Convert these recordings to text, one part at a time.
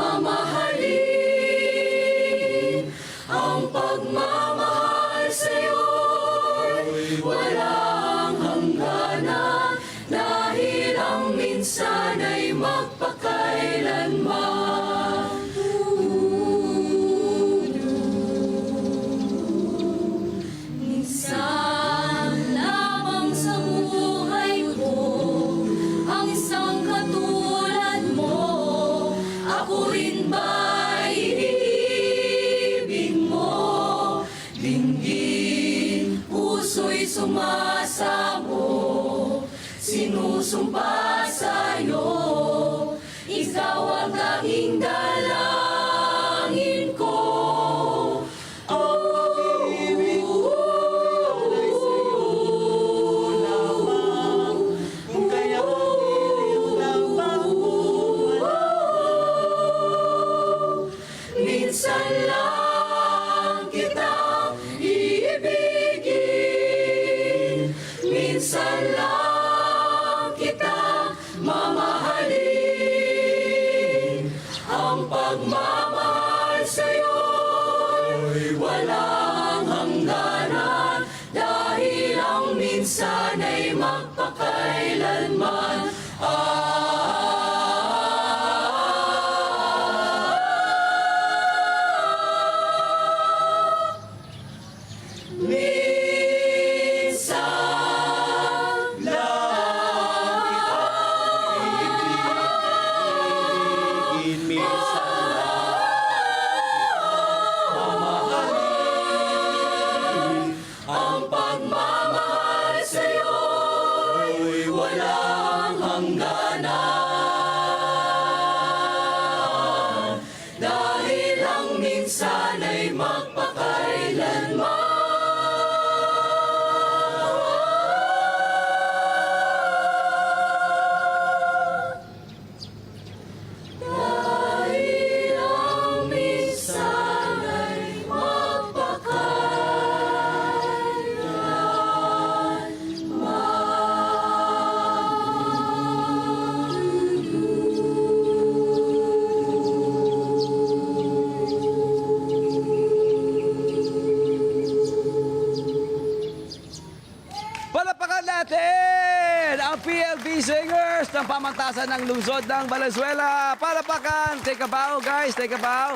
mamahalin. Ang pagmamahal sa'yo'y walang hangganan, dahil ang minsan ay magpakailanman. Minsan lamang sa buhay ko ang isang katulad mo. Ako rin ba'y iniibig mo? Dinggin, puso'y sumasamo, sinusumpa sa'yo, ikaw ang tanging dalangin ko. Minsan lang kitang iibigin, minsan lang kitang mamahalin. Ang pagmamahal sa'yo'y walang hangganan, dahil ang minsan ay magpakailanman. Minsan lang Minsan mamahalin. Ang pagmamahal sa'yo'y walang hangganan, dahil ang minsan ay magpakailanman. Dahil ang minsan ay Palapakan natin ang PLB Singers ng pamantasan ng lungsod ng Valenzuela. Palapakan! Take a bow, guys. Take a bow.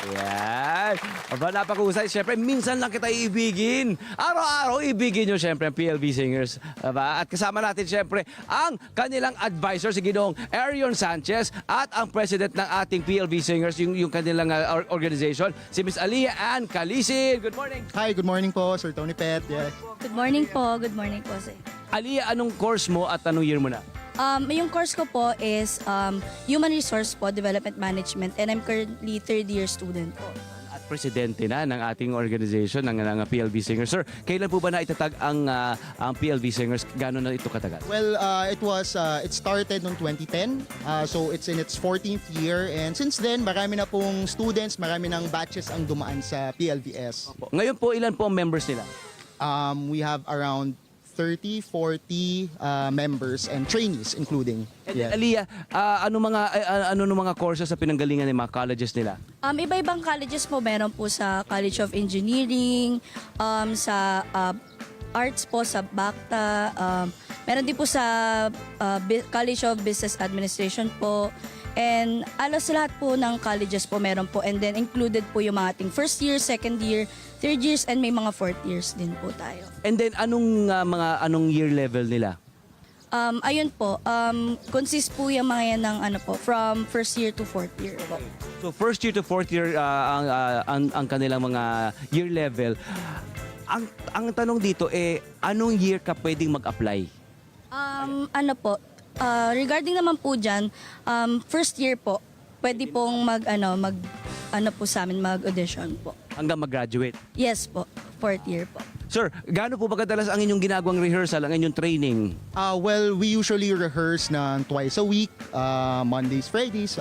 Ayan. Aba, napakahusay. Siyempre, minsan lang kita iibigin. Araw-araw, ibigin nyo siyempre ang PLB Singers. Aba? At kasama natin siyempre ang kanilang advisor, si Ginoong Arion Sanchez, at ang president ng ating PLB Singers, yung kanilang organization, si Miss Alia Ann Calisin. Good morning. Hi, good morning po, Sir Tony Pet. Yes. Good morning po. Good morning po, sir. Alia, anong course mo at anong year mo na? Yung course ko po is Human Resource po, Development Management, and I'm currently third year student po. At presidente na ng ating organization, ng PLB Singers. Sir, kailan po ba na itatag ang PLB Singers? Gano'n na ito katagal? Well, it started noong 2010. So it's in its 14th year, and since then marami na pong students, marami ng batches ang dumaan sa PLVS. Ngayon po, ilan po ang members nila? We have around 30, 40 members and trainees including. And then, Alia, ano mga courses sa pinanggalingan ng mga colleges nila? Iba-ibang colleges po, meron po sa College of Engineering, sa arts po, sa BACTA, meron din po sa College of Business Administration po, and alos lahat po ng colleges po meron po, and then included po yung mga ating first year, second year, third years, and may mga fourth years din po tayo. And then, anong year level nila? Ayun po, consist po yung mga yan ng from first year to fourth year po. So, first year to fourth year, ang kanilang mga year level. Ang tanong dito, anong year ka pwedeng mag-apply? Regarding naman po dyan, first year po, pwede pong mag-audition po. Hanggang mag-graduate? Yes po, fourth year po. Sir, gaano po ba kadalas ang inyong ginagawang rehearsal, ang inyong training? Well, we usually rehearse twice a week, Mondays, Fridays.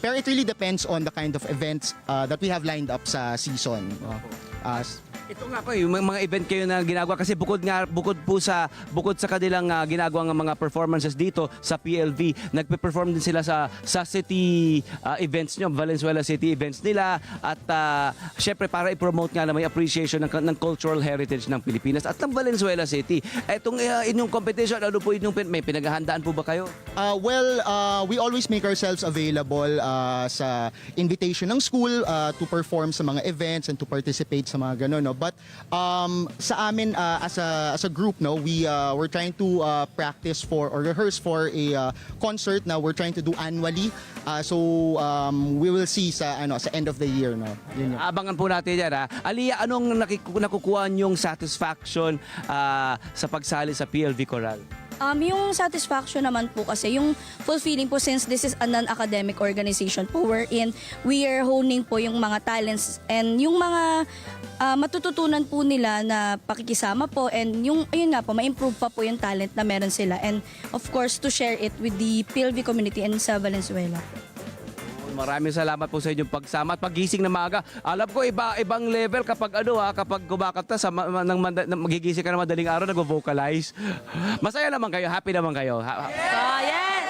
Pero it really depends on the kind of events that we have lined up sa season. Ito nga po, yung mga event kayo na ginagawa kasi bukod sa kanilang ginagawang mga performances dito sa PLV, nagpe-perform din sila sa city events nyo, Valenzuela City events nila at syempre para i-promote nga na may appreciation ng cultural heritage ng Pilipinas at ng Valenzuela City. Etong inyong competition, ano po inyong may pinaghahandaan po ba kayo? We always make ourselves available sa invitation ng school to perform sa mga events and to participate sa mga gano'n. No? But sa amin as a group, no, we're trying to practice for or rehearse for a concert na we're trying to do annually. We will see sa end of the year, no. Yun yun. Abangan po natin yan ha. Aliyah, anong nakukuha niyong satisfaction sa pagsali sa PLV Choral? Yung satisfaction naman po kasi, yung fulfilling po since this is a non-academic organization po wherein we are honing po yung mga talents and yung mga matututunan po nila na pakikisama po and yung, ayun nga po, ma-improve pa po yung talent na meron sila and of course to share it with the PLV community and sa Valenzuela. Maraming salamat po sa inyong pagsama at pagising na maaga. Alam ko ibang level kapag kapag kumakanta magigising ka na madaling araw nagvo-vocalize. Masaya naman kayo, happy naman kayo. Yes!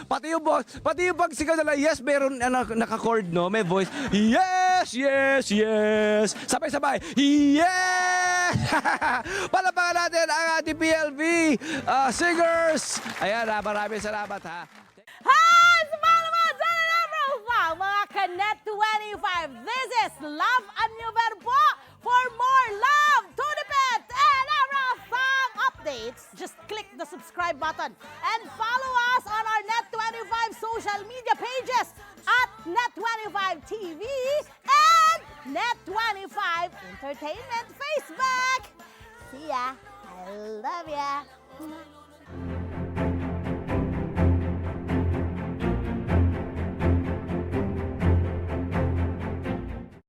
Pati yung pagsigaw nila, yes, meron naka-chord, no? May voice. Yes, yes, yes. Sabay-sabay. Yes! Palapakan natin ang ating PLV singers. Ayan, maraming salamat ha. Hi! Sumalama dyan na profile, mga Kanet 25. This is Love and New Verbo. For more love, to the pet, and Avra song updates, just click the subscribe button and follow us on our Net25 social media pages at Net25 TV and Net25 Entertainment Facebook. See ya. I love ya.